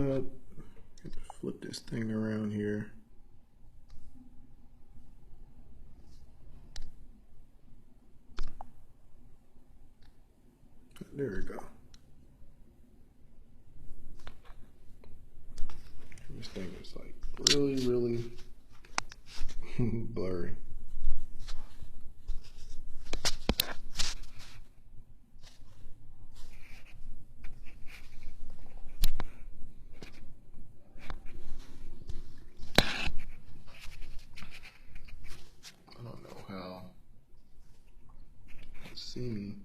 gonna flip this thing around here. There we go. This thing is like really blurry. I don't know how. See me.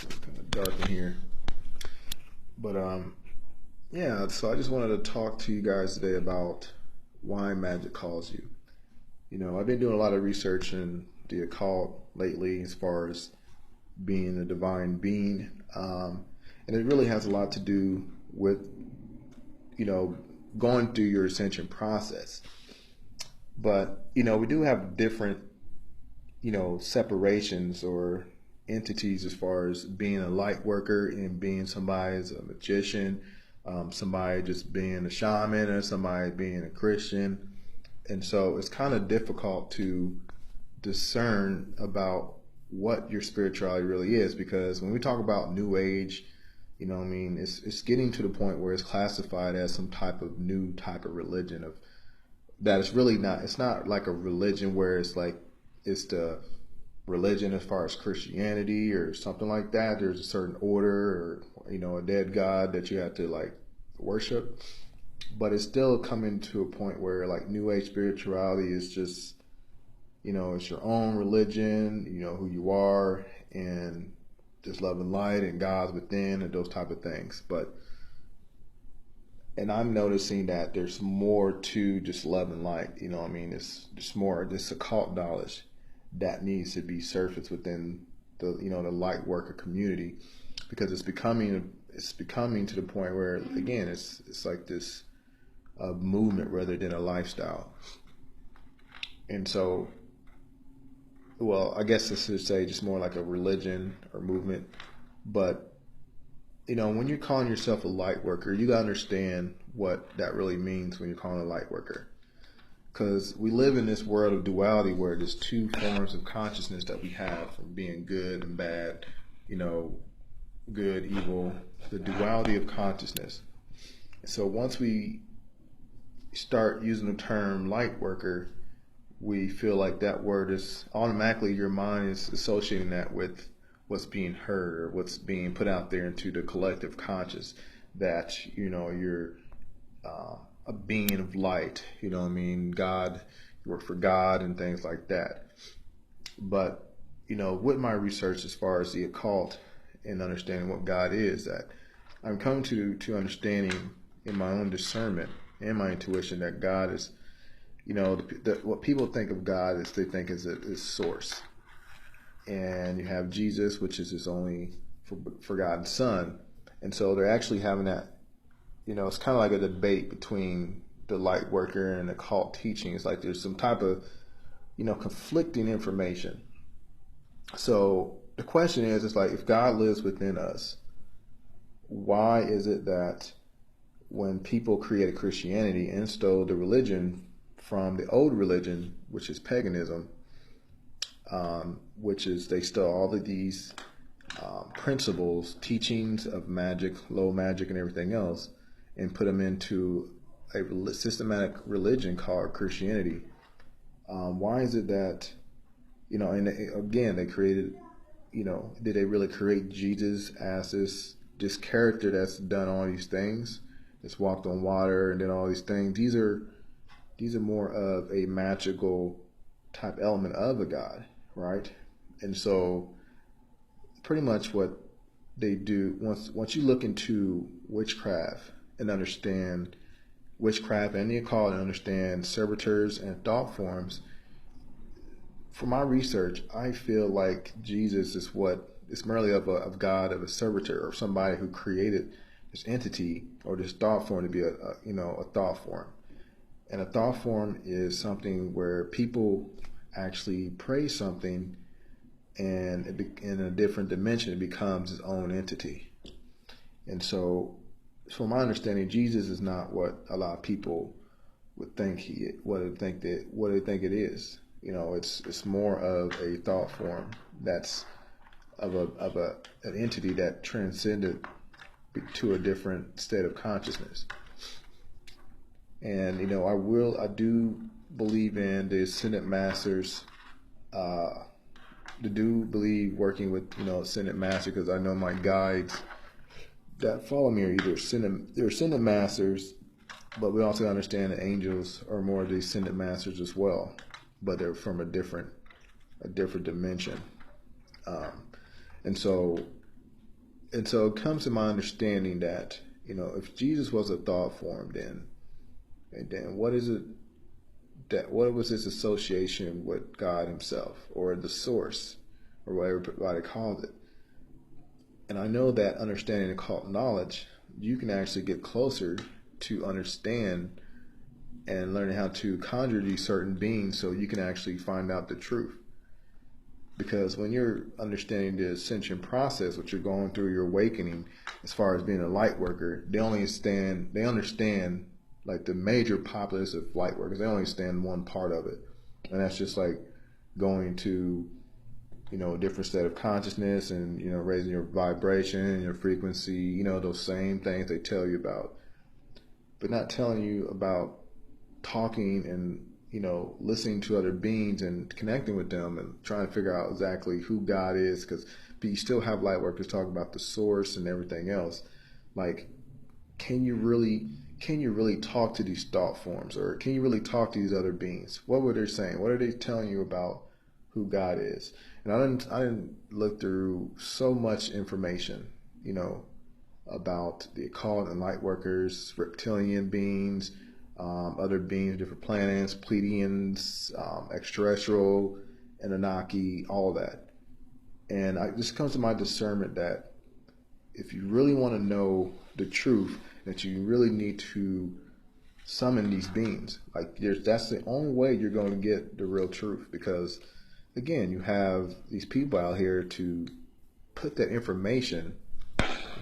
It's kind of dark in here. But yeah, so I just wanted to talk to you guys today about why Magick calls you. You know, I've been doing a lot of research in the occult lately as far as being a divine being. And it really has a lot to do with, you know, going through your ascension process. But, you know, we do have different, you know, separations or entities as far as being a light worker and being somebody as a magician, somebody just being a shaman, or somebody being a Christian. And so it's kind of difficult to discern about what your spirituality really is, because when we talk about New Age, you know what I mean, it's getting to the point where it's classified as some type of new type of religion of that. It's really not, it's not like a religion where it's like it's the religion as far as Christianity or something like that. There's a certain order or, you know, a dead God that you have to like worship. But it's still coming to a point where like New Age spirituality is just, you know, it's your own religion, you know who you are, and just love and light and God's within and those type of things. And I'm noticing that there's more to just love and light, you know what I mean? It's just more, this occult knowledge that needs to be surfaced within the, you know, the light worker community, because it's becoming to the point where, again, it's like this movement rather than a lifestyle. And so, well, I guess I should say just more like a religion or movement. But, you know, when you're calling yourself a light worker, you got to understand what that really means when you're calling a light worker. Because we live in this world of duality where there's two forms of consciousness that we have, from being good and bad, you know, good, evil, the duality of consciousness. So once we start using the term light worker, we feel like that word is automatically, your mind is associating that with what's being heard or what's being put out there into the collective conscious, that, you know, you're a being of light, you know what I mean, God, you work for God and things like that. But, you know, with my research as far as the occult and understanding what God is, that I'm coming to understanding in my own discernment and my intuition that God is, you know, what people think of God is they think is a source. And you have Jesus, which is his only forgotten son. And so they're actually having that, you know, it's kind of like a debate between the light worker and the occult teaching. It's like there's some type of, you know, conflicting information. So the question is, it's like, if God lives within us, why is it that when people created Christianity and stole the religion from the old religion, which is paganism, which is they stole all of these principles, teachings of magic, low magic, and everything else, and put them into a systematic religion called Christianity? Why is it that, you know, and again, they created, you know, did they really create Jesus as this character that's done all these things, that's walked on water and did all these things? These are more of a magical type element of a God, right? And so pretty much what they do, once you look into witchcraft and understand witchcraft and the occult and understand servitors and thought forms, from my research, I feel like Jesus is what is merely of God, of a servitor, or somebody who created this entity or this thought form to be a thought form. And a thought form is something where people actually praise something, and in a different dimension, it becomes its own entity. And so from my understanding, Jesus is not what a lot of people would think what they think it is. You know, it's more of a thought form that's of an entity that transcended to a different state of consciousness. And you know, I do believe in the ascended masters. I do believe working with, you know, ascended master, because I know my guides that follow me are either ascended masters, but we also understand that angels are more of the ascended masters as well, but they're from a different dimension. And so it comes to my understanding that, you know, if Jesus was a thought form, then what is it what was his association with God himself, or the source, or whatever everybody called it? And I know that understanding occult knowledge, you can actually get closer to understand and learning how to conjure these certain beings, so you can actually find out the truth. Because when you're understanding the ascension process, what you're going through, your awakening, as far as being a light worker, they understand like the major populace of light workers, they only understand one part of it. And that's just like going to, you know, a different state of consciousness, and, you know, raising your vibration, your frequency, you know, those same things they tell you about, but not telling you about talking and, you know, listening to other beings and connecting with them and trying to figure out exactly who God is. Because you still have light workers talking about the source and everything else. Like, can you really talk to these thought forms, or can you really talk to these other beings? What were they saying? What are they telling you about who God is? And I didn't look through so much information, you know, about the occult and light workers, reptilian beings, other beings, different planets, Pleiadians, extraterrestrial, Anunnaki, all that. And this comes to my discernment that if you really want to know the truth, that you really need to summon these beings. Like, that's the only way you're going to get the real truth. Because, again, you have these people out here to put that information,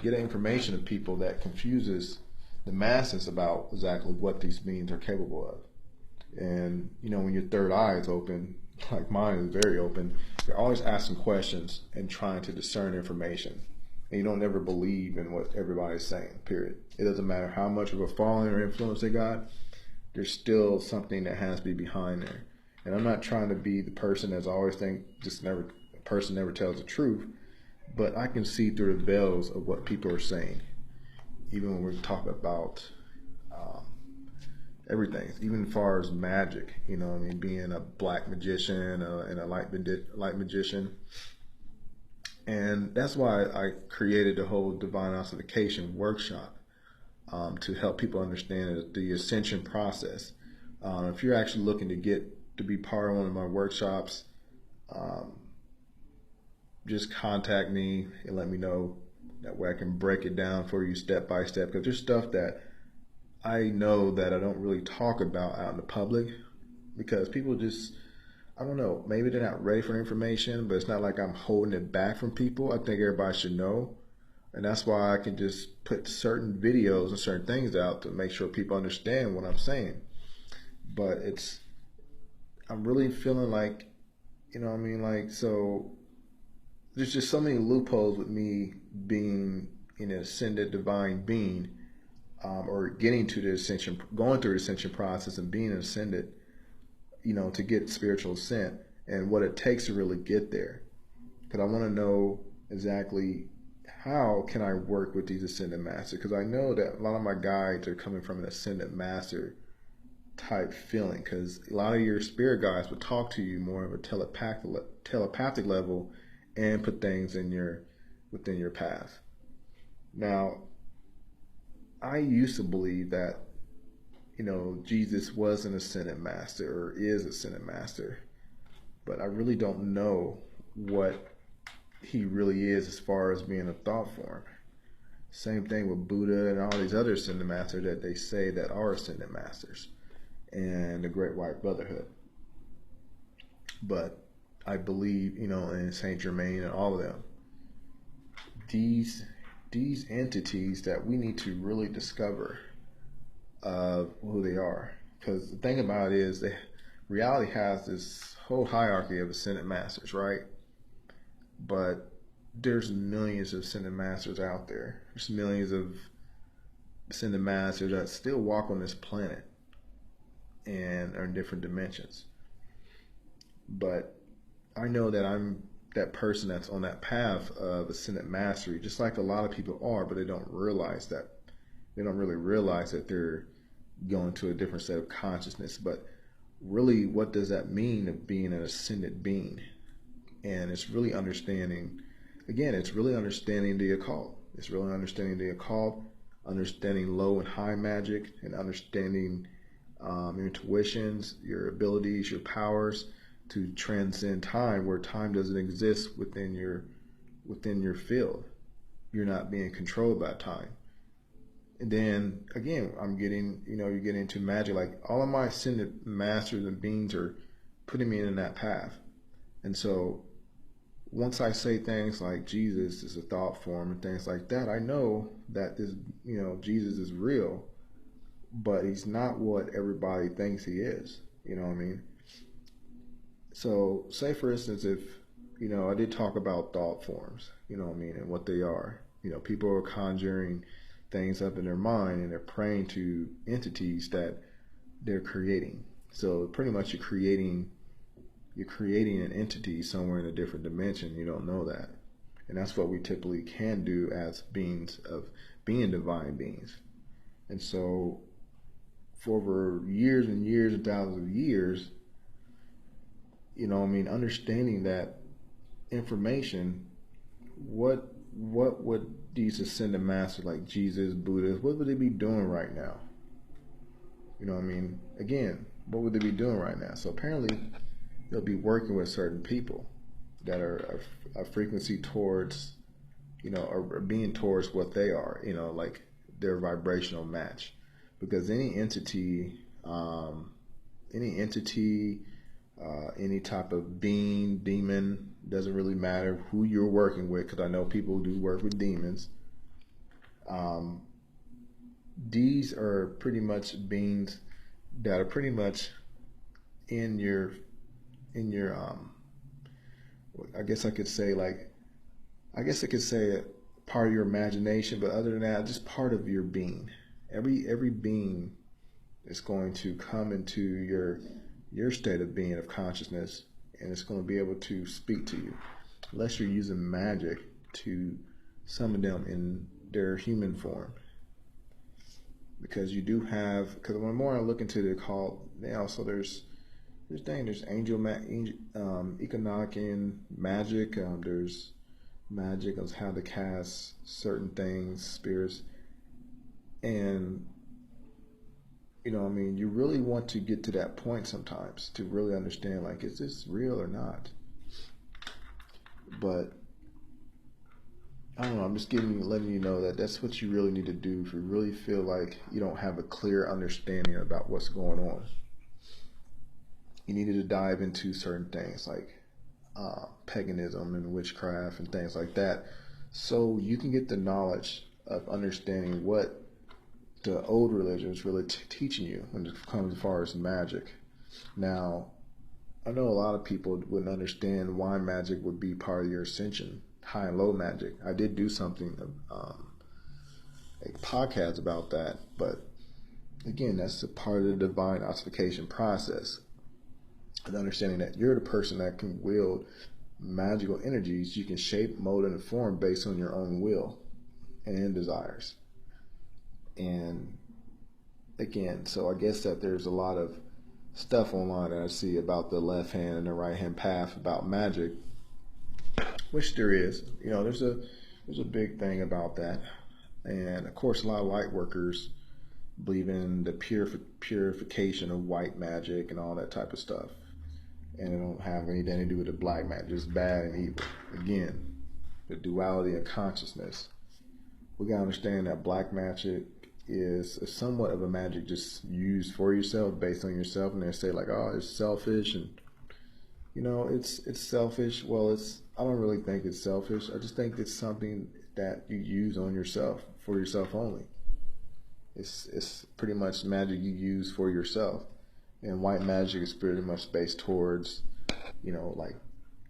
get information to people that confuses the masses about exactly what these beings are capable of. And, you know, when your third eye is open, like mine is very open, you're always asking questions and trying to discern information. And you don't ever believe in what everybody's saying, period. It doesn't matter how much of a following or influence they got, there's still something that has to be behind there. And I'm not trying to be the person that's always a person never tells the truth, but I can see through the veils of what people are saying. Even when we talk about everything, even as far as magic, you know, I mean, being a black magician and a light magician. And that's why I created the whole divine ossification workshop, to help people understand the ascension process. If you're actually looking to be part of one of my workshops, just contact me and let me know. That way I can break it down for you step by step, because there's stuff that I know that I don't really talk about out in the public, because people just, I don't know, maybe they're not ready for information, but it's not like I'm holding it back from people. I think everybody should know. And that's why I can just put certain videos and certain things out to make sure people understand what I'm saying. But I'm really feeling like, you know what I mean? Like, so there's just so many loopholes with me being an ascended divine being, or getting to the ascension, going through the ascension process and being ascended, you know, to get spiritual ascent, and what it takes to really get there. Because I want to know exactly how can I work with these ascended masters, because I know that a lot of my guides are coming from an ascended master type feeling, because a lot of your spirit guides would talk to you more of a telepathic level and put things within your path. Now, I used to believe that, you know, Jesus was an ascended master, or is ascended master, but I really don't know what he really is as far as being a thought form. Same thing with Buddha and all these other ascended masters that they say that are ascended masters, and the Great White Brotherhood. But I believe, you know, in Saint Germain and all of them, these these entities that we need to really discover of who they are. Because the thing about it is that reality has this whole hierarchy of ascended masters, right? But there's millions of ascended masters out there. There's millions of ascended masters that still walk on this planet and are in different dimensions. But I know that I'm that person that's on that path of ascended mastery, just like a lot of people are, but they don't realize that. They don't really realize that they're going to a different set of consciousness. But really, what does that mean of being an ascended being? And it's really understanding, again, it's really understanding the occult. It's really understanding the occult, understanding low and high magic, and understanding your intuitions, your abilities, your powers to transcend time, where time doesn't exist within your field. You're not being controlled by time. And then again, you're getting into magic. Like all of my ascended masters and beings are putting me in that path. And so once I say things like Jesus is a thought form and things like that, I know that this, Jesus is real, but he's not what everybody thinks he is. You know what I mean? So say for instance, if, I did talk about thought forms, and what they are. People are conjuring things up in their mind and they're praying to entities that they're creating. So pretty much you're creating an entity somewhere in a different dimension. You don't know that. And that's what we typically can do as beings of being divine beings. And so for over years and years and thousands of years, understanding that information, what would these ascended masters like Jesus, Buddha, what would they be doing right now? Again, what would they be doing right now? So apparently they'll be working with certain people that are a frequency towards, or being towards what they are, like their vibrational match. Because any entity, any type of being, demon, doesn't really matter who you're working with, because I know people do work with demons. These are pretty much beings that are pretty much in your I guess I could say part of your imagination, but other than that, just part of your being. Every being is going to come into your state of being, of consciousness, and it's going to be able to speak to you, unless you're using magic to summon them in their human form. Because you do have, because the more I look into the occult now, so there's Econnocking magic. There's magic of how to cast certain things, spirits, and you really want to get to that point sometimes to really understand, like, is this real or not? But I don't know, I'm just letting you know that that's what you really need to do if you really feel like you don't have a clear understanding about what's going on. You needed to dive into certain things like paganism and witchcraft and things like that, so you can get the knowledge of understanding what the old religion is really teaching you when it comes as far as magic. Now, I know a lot of people wouldn't understand why magic would be part of your ascension, high and low magic. I did do something, a podcast about that, but again, that's a part of the divine ossification process. And understanding that you're the person that can wield magical energies, you can shape, mold, and form based on your own will and desires. And again, so I guess that there's a lot of stuff online that I see about the left hand and the right hand path about magic, which there is. There's a big thing about that. And of course, a lot of light workers believe in the purification of white magic and all that type of stuff. And it don't have anything to do with the black magic, just bad and evil. Again, the duality of consciousness. We gotta understand that black magic is somewhat of a magic just used for yourself, based on yourself, and they say like, oh, it's selfish, and it's selfish. Well, I don't really think it's selfish. I just think it's something that you use on yourself, for yourself only. It's pretty much magic you use for yourself. And white magic is pretty much based towards, like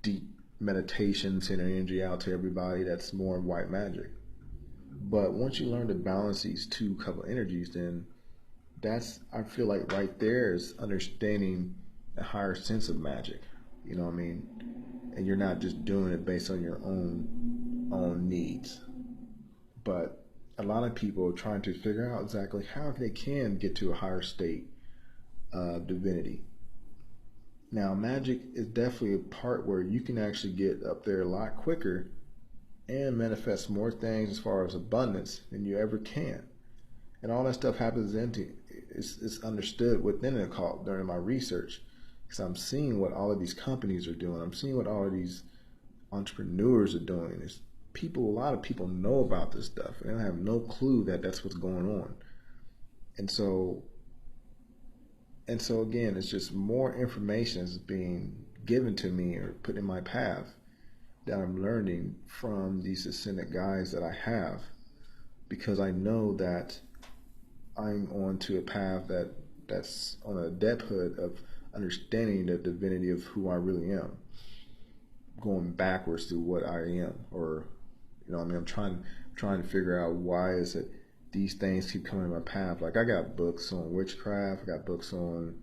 deep meditation, sending energy out to everybody. That's more white magic. But once you learn to balance these two couple energies, then I feel like right there is understanding a higher sense of magic. You know what I mean? And you're not just doing it based on your own needs. But a lot of people are trying to figure out exactly how they can get to a higher state of divinity. Now, magic is definitely a part where you can actually get up there a lot quicker and manifest more things as far as abundance than you ever can. And all that stuff happens it's understood within the occult during my research, because I'm seeing what all of these companies are doing. I'm seeing what all of these entrepreneurs are doing. A lot of people know about this stuff and have no clue that that's what's going on. And so again, it's just more information is being given to me or put in my path that I'm learning from these ascendant guides that I have, because I know that I'm on to a path that's on a depthhood of understanding the divinity of who I really am, going backwards to what I am, or I'm trying to figure out why is it these things keep coming in my path. Like I got books on witchcraft, I got books on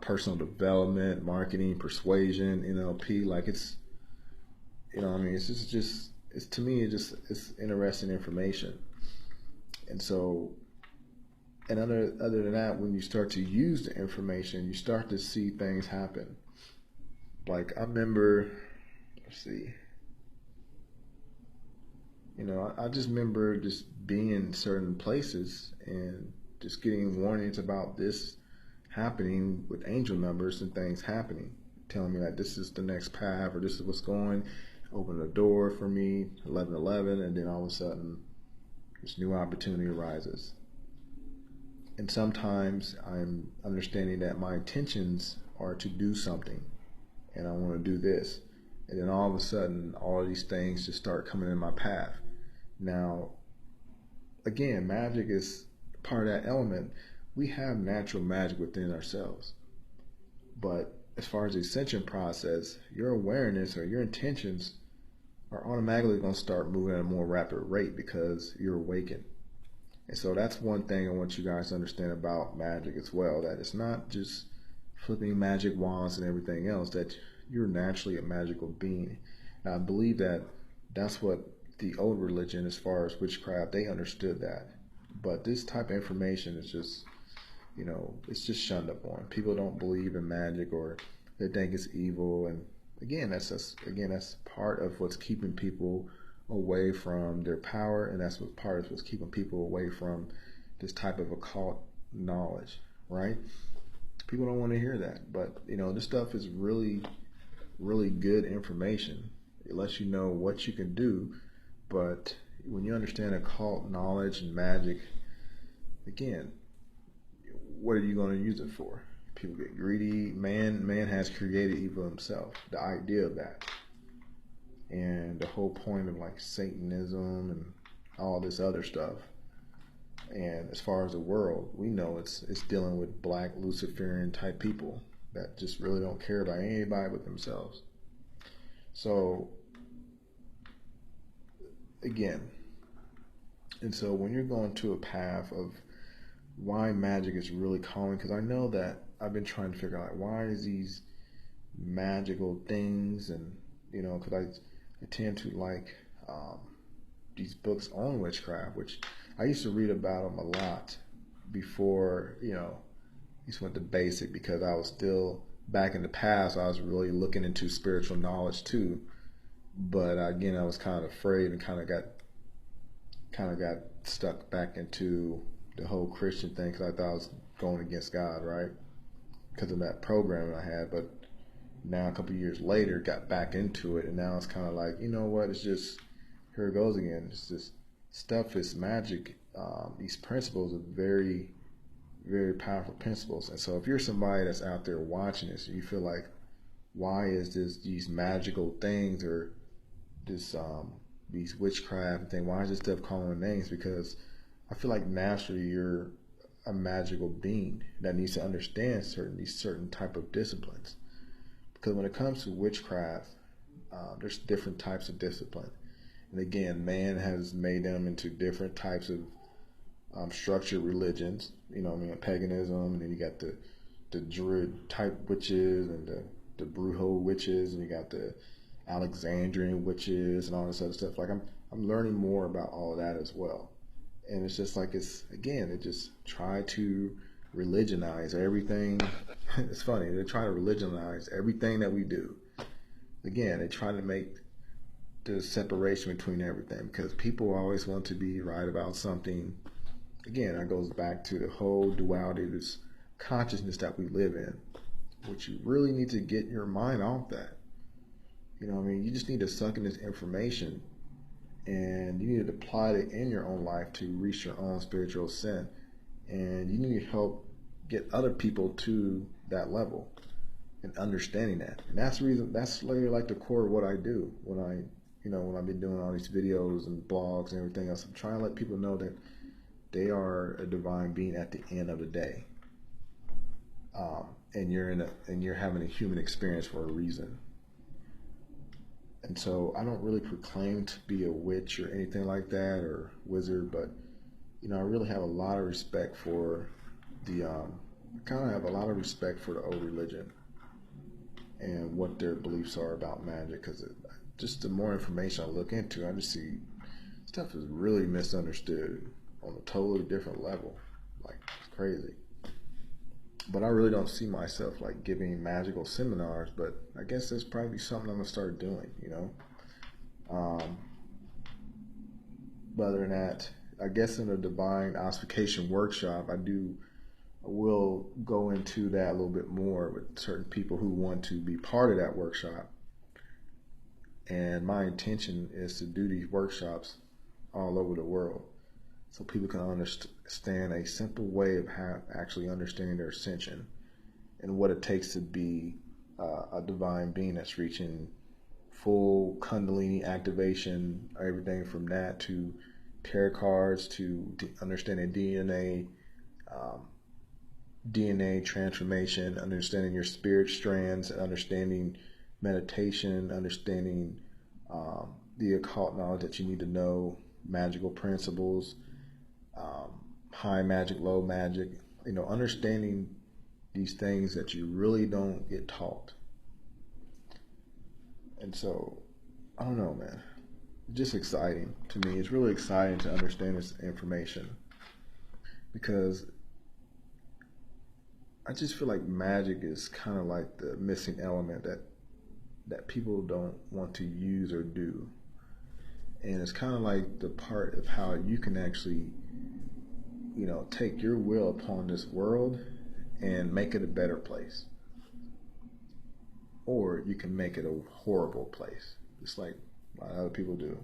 personal development, marketing, persuasion, NLP. Like it's it's to me it's interesting information. And so, and other than that, when you start to use the information, you start to see things happen. Like I remember, I just remember just being in certain places and just getting warnings about this happening with angel numbers and things happening, telling me that this is the next path or this is what's going, open the door for me, 1111, and then all of a sudden this new opportunity arises. And sometimes I'm understanding that my intentions are to do something and I want to do this. And then all of a sudden, all of these things just start coming in my path. Now, again, magic is part of that element. We have natural magic within ourselves. But as far as the ascension process, your awareness or your intentions are automatically going to start moving at a more rapid rate because you're awakened. And so that's one thing I want you guys to understand about magic as well, that it's not just flipping magic wands and everything else, that you're naturally a magical being. And I believe that that's what the old religion, as far as witchcraft, they understood that. But this type of information is just, it's just shunned upon. People don't believe in magic, or they think it's evil. And again, that's part of what's keeping people away from their power, and that's what part of what's keeping people away from this type of occult knowledge, right? People don't want to hear that, but this stuff is really, really good information. It lets you know what you can do, but when you understand occult knowledge and magic, again, what are you going to use it for? People get greedy. Man has created evil himself. The idea of that. And the whole point of like Satanism and all this other stuff. And as far as the world, we know it's dealing with black Luciferian type people that just really don't care about anybody but themselves. So again, and so when you're going to a path of why magic is really calling, because I know that I've been trying to figure out why is these magical things, and because I tend to like these books on witchcraft, which I used to read about them a lot before, just went to basic, because I was still back in the past. I was really looking into spiritual knowledge too, but again, I was kind of afraid and kind of got stuck back into the whole Christian thing, because I thought I was going against God, right? Because of that program I had. But now a couple of years later, got back into it, and now it's kind of like, what? It's just, here it goes again. It's just stuff is magic. These principles are very, very powerful principles. And so if you're somebody that's out there watching this, and you feel like, why is these magical things, or this these witchcraft and think, why is this stuff calling names? Because I feel like naturally you're a magical being that needs to understand these certain type of disciplines. Because when it comes to witchcraft, there's different types of discipline, and again, man has made them into different types of structured religions. Paganism, and then you got the Druid type witches and the Brujo witches, and you got the Alexandrian witches and all this other stuff. Like I'm learning more about all of that as well. And it's just like, they just try to religionize everything. It's funny, they try to religionize everything that we do. Again, they try to make the separation between everything, because people always want to be right about something. Again, that goes back to the whole duality, this consciousness that we live in, which you really need to get your mind off that. You just need to suck in this information, and you need to apply it in your own life to reach your own spiritual ascent. And you need to help get other people to that level and understanding that. And that's literally like the core of what I do when I've been doing all these videos and blogs and everything else. I'm trying to let people know that they are a divine being at the end of the day. And you're having a human experience for a reason. And so I don't really proclaim to be a witch or anything like that, or wizard, but I really have a lot of respect for the old religion and what their beliefs are about magic, because just the more information I look into, I just see stuff is really misunderstood on a totally different level. Like, it's crazy. But I really don't see myself like giving magical seminars, but I guess that's probably something I'm gonna start doing, But other than that, I guess in a divine auspiciation workshop, I will go into that a little bit more with certain people who want to be part of that workshop. And my intention is to do these workshops all over the world, so people can understand a simple way of actually understanding their ascension and what it takes to be a divine being that's reaching full Kundalini activation, everything from that to tarot cards to understanding DNA transformation, understanding your spirit strands, understanding meditation, understanding the occult knowledge that you need to know, magical principles, high magic, low magic, understanding these things that you really don't get taught. And so, I don't know, man. It's just exciting to me. It's really exciting to understand this information, because I just feel like magic is kind of like the missing element that people don't want to use or do. And it's kind of like the part of how you can actually, take your will upon this world and make it a better place. Or you can make it a horrible place, just like a lot of other people do.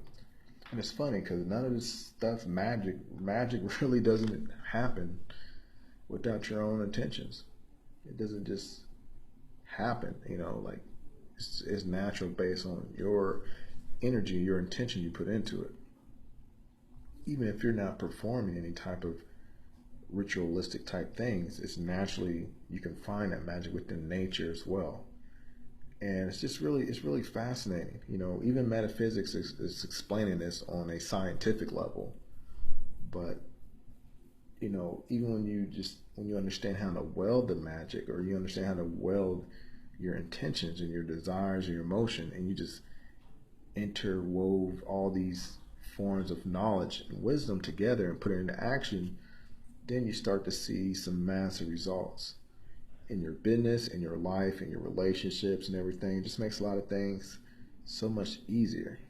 And it's funny because none of this stuff, magic really doesn't happen without your own intentions. It doesn't just happen, like it's natural based on your energy, your intention you put into it. Even if you're not performing any type of ritualistic type things, it's naturally, you can find that magic within nature as well. And it's really fascinating. Even metaphysics is explaining this on a scientific level. But, even when you understand how to weld the magic, or you understand how to weld your intentions and your desires and your emotion, and you just interwove all these forms of knowledge and wisdom together and put it into action, then you start to see some massive results in your business, in your life, in your relationships and everything. It just makes a lot of things so much easier.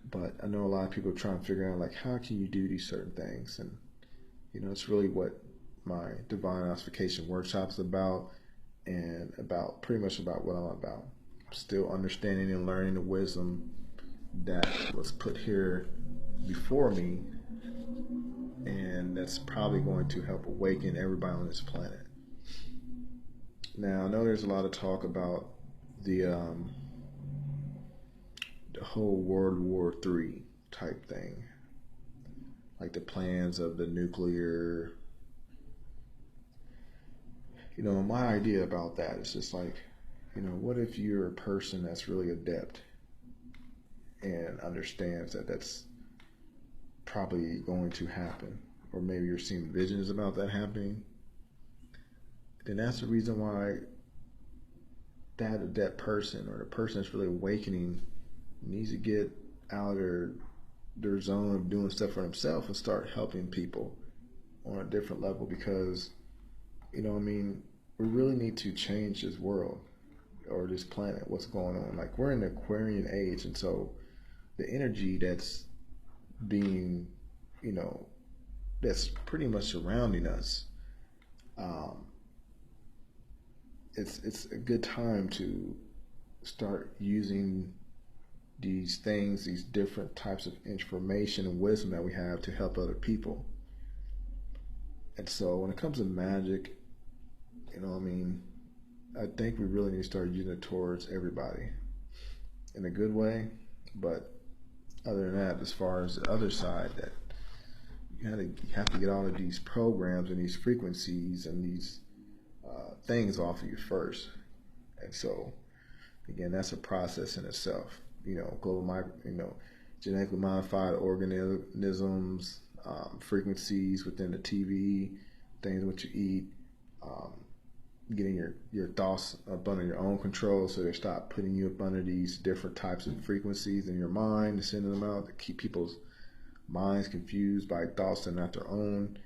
But I know a lot of people are trying to figure out, like, how can you do these certain things? And, it's really what my Divine Ossification Workshop is about, and pretty much about what I'm about. Still understanding and learning the wisdom that was put here before me, and that's probably going to help awaken everybody on this planet. Now, I know there's a lot of talk about the the whole World War III type thing, like the plans of the nuclear. You know, my idea about that is just like, you know, what if you're a person that's really adept and understands that that's probably going to happen, or maybe you're seeing visions about that happening, then that's the reason why that person or the person that's really awakening needs to get out of their zone of doing stuff for themselves and start helping people on a different level, because, you know, I mean, we really need to change this world or this planet, what's going on. Like, we're in the Aquarian age, and so the energy that's being, you know, that's pretty much surrounding us, it's a good time to start using these things, these different types of information and wisdom that we have to help other people. And so when it comes to magic, you know, I mean, I think we really need to start using it towards everybody in a good way. But other than that, as far as the other side, that you have to get all of these programs and these frequencies and these things off of you first. And so, again, that's a process in itself. You know, genetically modified organisms, frequencies within the TV, things what you eat, getting your thoughts up under your own control, so they stop putting you up under these different types of frequencies in your mind, and sending them out to keep people's minds confused by thoughts that are not their own.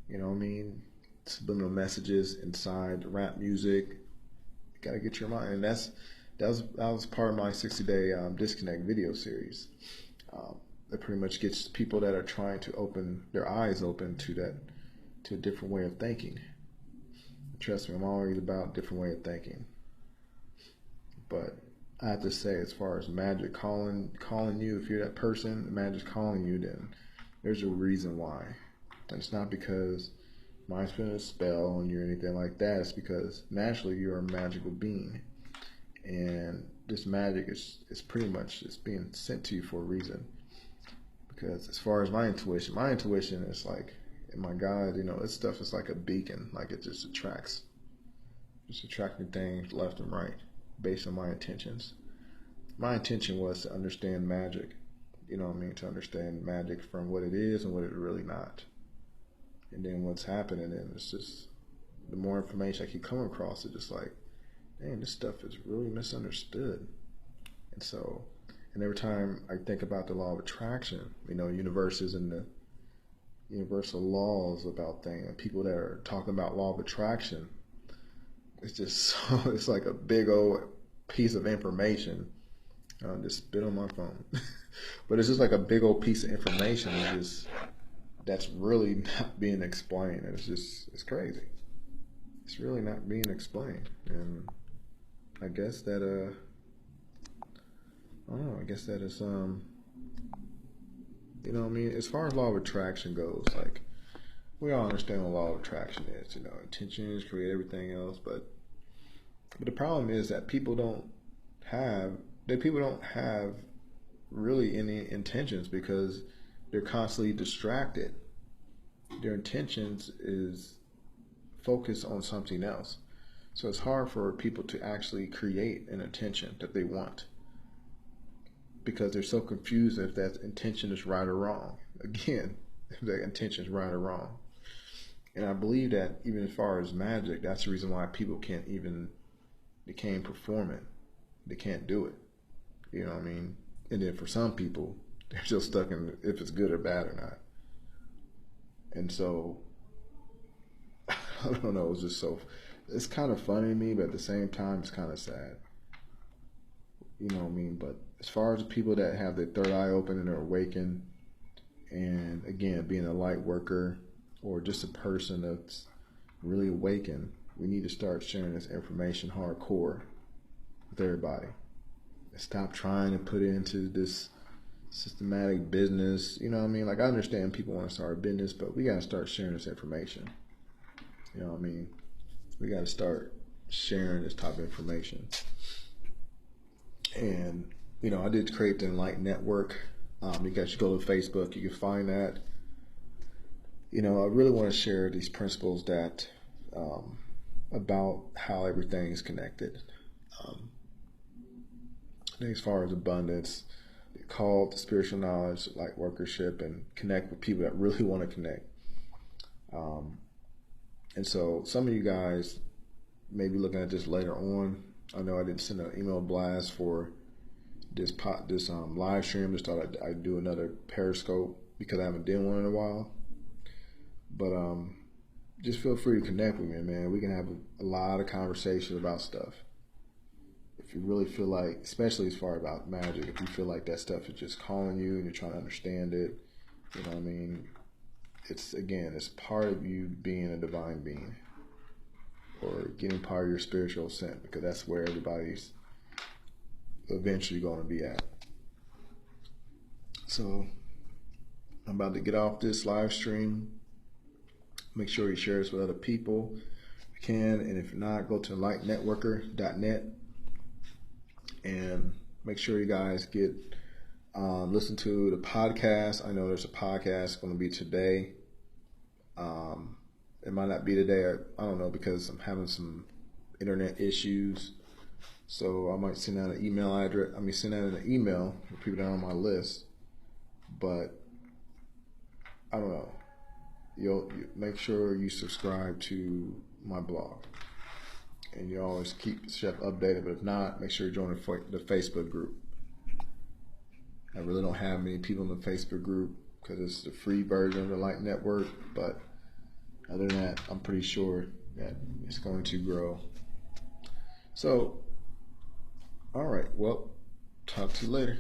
You know what I mean? Subliminal messages inside rap music. You gotta get your mind, and that was part of my 60-day disconnect video series. That pretty much gets people that are trying to open their eyes open to a different way of thinking. Trust me, I'm always about a different way of thinking. But I have to say, as far as magic calling you, if you're that person, magic's calling you, then there's a reason why. And it's not because mine's putting a spell on you or anything like that. It's because naturally you're a magical being, and this magic is pretty much it's being sent to you for a reason. Because as far as my intuition is like, and my God, you know, this stuff is like a beacon. Like, it just attracting things left and right based on my intentions. My intention was to understand magic, you know what I mean, to understand magic from what it is and what it's really not. And then what's happening, and it's just, the more information I keep coming across, it's just like, dang, this stuff is really misunderstood. And so, and every time I think about the law of attraction, you know, universes and the universal laws about things, and people that are talking about law of attraction, it's just so, it's like a big old piece of information. Just spit on my phone. But it's just like a big old piece of information that's really not being explained. And it's crazy. It's really not being explained. And I guess that I don't know, I guess that is you know what I mean, as far as law of attraction goes, like, we all understand what law of attraction is, you know, intentions create everything else, but the problem is that people don't have really any intentions, because they're constantly distracted. Their intentions is focused on something else. So it's hard for people to actually create an intention that they want, because they're so confused if that intention is right or wrong. Again, if that intention is right or wrong. And I believe that even as far as magic, that's the reason why people can't perform it. They can't do it. You know what I mean? And then for some people, they're still stuck in if it's good or bad or not. And so, I don't know, it's kind of funny to me, but at the same time, it's kind of sad. You know what I mean? But as far as the people that have their third eye open and are awakened, and again, being a light worker or just a person that's really awakened, we need to start sharing this information hardcore with everybody. Stop trying to put it into this systematic business. You know what I mean? Like, I understand people want to start a business, but we got to start sharing this information. You know what I mean? We got to start sharing this type of information. And I did create the Enlighten Network. You guys should go to Facebook. You can find that. I really want to share these principles that about how everything is connected. I think as far as abundance, the call to spiritual knowledge, light workership, and connect with people that really want to connect. And so some of you guys may be looking at this later on. I know I did send an email blast for this live stream. Just thought I'd do another Periscope because I haven't done one in a while. But just feel free to connect with me, man. We can have a lot of conversations about stuff. If you really feel like, especially as far about Magick, if you feel like that stuff is just calling you and you're trying to understand it, you know what I mean? It's part of you being a divine being or getting part of your spiritual ascent, because that's where everybody's eventually going to be at. So I'm about to get off this live stream. Make sure you share this with other people if you can, and if not, go to enlightennetworker.net and make sure you guys get listen to the podcast. I know there's a podcast going to be today. It might not be today. I don't know, because I'm having some internet issues. So I might send out an email address. Send out an email for people that are on my list. But I don't know. You make sure you subscribe to my blog, and you always keep Chef updated. But if not, make sure you join the Facebook group. I really don't have many people in the Facebook group because it's the free version of the Light Network. But other than that, I'm pretty sure that it's going to grow. So, all right. Well, talk to you later.